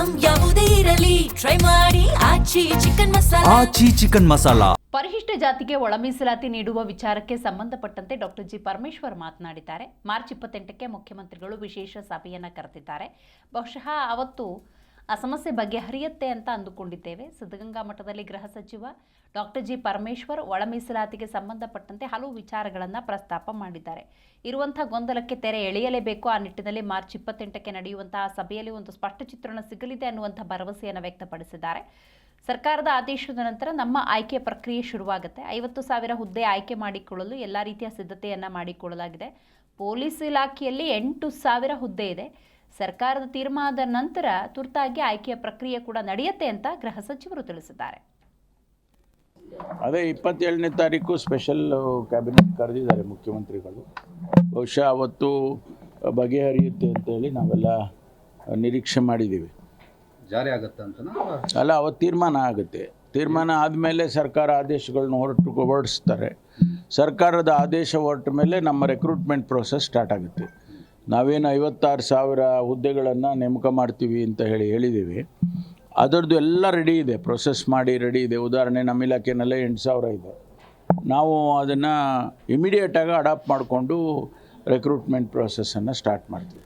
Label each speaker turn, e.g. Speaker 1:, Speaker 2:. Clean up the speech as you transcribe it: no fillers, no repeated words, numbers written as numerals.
Speaker 1: Item ಯಾವುದೇ ಇರಲಿ try ಮಾಡಿ ಆಚಿ ಚಿಕನ್ ಮಸಾಲಾ.
Speaker 2: ಪರಿಶಿಷ್ಟ ಜಾತಿಗೆ ಒಳ ಮೀಸಲಾತಿ ನೀಡುವ ವಿಚಾರಕ್ಕೆ ಸಂಬಂಧಪಟ್ಟಂತೆ ಡಾಕ್ಟರ್ ಜಿ ಪರಮೇಶ್ವರ್ ಮಾತನಾಡಿದ್ದಾರೆ. ಮಾರ್ಚ್ 28ಕ್ಕೆ ಮುಖ್ಯಮಂತ್ರಿಗಳು ವಿಶೇಷ ಸಭೆಯನ್ನು ಕರೆದಿದ್ದಾರೆ. ಬಹುಶಃ ಅವತ್ತು ಆ ಸಮಸ್ಯೆ ಬಗೆಹರಿಯುತ್ತೆ ಅಂತ ಅಂದುಕೊಂಡಿದ್ದೇವೆ. ಸಿದ್ಧಗಂಗಾ ಮಠದಲ್ಲಿ ಗೃಹ ಸಚಿವ ಡಾಕ್ಟರ್ ಜಿ ಪರಮೇಶ್ವರ್ ಒಳ ಮೀಸಲಾತಿಗೆ ಸಂಬಂಧಪಟ್ಟಂತೆ ಹಲವು ವಿಚಾರಗಳನ್ನು ಪ್ರಸ್ತಾಪ ಮಾಡಿದ್ದಾರೆ. ಇರುವಂಥ ಗೊಂದಲಕ್ಕೆ ತೆರೆ ಎಳೆಯಲೇಬೇಕು. ಆ ನಿಟ್ಟಿನಲ್ಲಿ ಮಾರ್ಚ್ 28ಕ್ಕೆ ನಡೆಯುವಂತಹ ಸಭೆಯಲ್ಲಿ ಒಂದು ಸ್ಪಷ್ಟ ಚಿತ್ರಣ ಸಿಗಲಿದೆ ಅನ್ನುವಂಥ ಭರವಸೆಯನ್ನು ವ್ಯಕ್ತಪಡಿಸಿದ್ದಾರೆ. ಸರ್ಕಾರದ ಆದೇಶದ ನಂತರ ನಮ್ಮ ಆಯ್ಕೆ ಪ್ರಕ್ರಿಯೆ ಶುರುವಾಗುತ್ತೆ. 50,000 ಹುದ್ದೆ ಆಯ್ಕೆ ಮಾಡಿಕೊಳ್ಳಲು ಎಲ್ಲ ರೀತಿಯ ಸಿದ್ಧತೆಯನ್ನು ಮಾಡಿಕೊಳ್ಳಲಾಗಿದೆ. ಪೊಲೀಸ್ ಇಲಾಖೆಯಲ್ಲಿ 8,000 ಹುದ್ದೆ ಇದೆ. ಸರ್ಕಾರದ ತೀರ್ಮಾನದ ನಂತರ ತುರ್ತಾಗಿ ಆಯ್ಕೆಯ ಪ್ರಕ್ರಿಯೆ ಕೂಡ ನಡೆಯುತ್ತೆ ಅಂತ ಗೃಹ ಸಚಿವರು ತಿಳಿಸಿದ್ದಾರೆ.
Speaker 3: ಅದೇ 27ನೇ ತಾರೀಕು ಸ್ಪೆಷಲ್ ಕ್ಯಾಬಿನೆಟ್ ಕರೆದಿದ್ದಾರೆ ಮುಖ್ಯಮಂತ್ರಿಗಳು. ಬಹುಶಃ ಅವತ್ತು ಬಗೆಹರಿಯುತ್ತೆ ಅಂತೇಳಿ ನಾವೆಲ್ಲ ನಿರೀಕ್ಷೆ ಮಾಡಿದ್ದೀವಿ.
Speaker 4: ಜಾರಿ ಆಗುತ್ತೆ ಅಂತ
Speaker 3: ಅಲ್ಲ, ಅವತ್ತು ತೀರ್ಮಾನ ಆಗುತ್ತೆ. ತೀರ್ಮಾನ ಆದಮೇಲೆ ಸರ್ಕಾರ ಆದೇಶಗಳನ್ನ ಹೊರಡಿಸ್ತಾರೆ. ಸರ್ಕಾರದ ಆದೇಶ ಹೊರಟ ಮೇಲೆ ನಮ್ಮ ರೆಕ್ರೂಟ್ಮೆಂಟ್ ಪ್ರೋಸೆಸ್ ಸ್ಟಾರ್ಟ್ ಆಗುತ್ತೆ. ನಾವೇನು 56,000 ಹುದ್ದೆಗಳನ್ನು ನೇಮಕ ಮಾಡ್ತೀವಿ ಅಂತ ಹೇಳಿದ್ದೀವಿ. ಅದರದ್ದು ಎಲ್ಲ ರೆಡಿ ಇದೆ, ಪ್ರೊಸೆಸ್ ಮಾಡಿ ರೆಡಿ ಇದೆ. ಉದಾಹರಣೆ ನಮ್ಮ ಇಲಾಖೆನಲ್ಲೇ 8,000 ಇದೆ. ನಾವು ಅದನ್ನು ಇಮಿಡಿಯೇಟಾಗಿ ಅಡಾಪ್ಟ್ ಮಾಡಿಕೊಂಡು ರೆಕ್ರೂಟ್ಮೆಂಟ್ ಪ್ರೋಸೆಸ್ಸನ್ನು ಸ್ಟಾರ್ಟ್ ಮಾಡ್ತೀವಿ.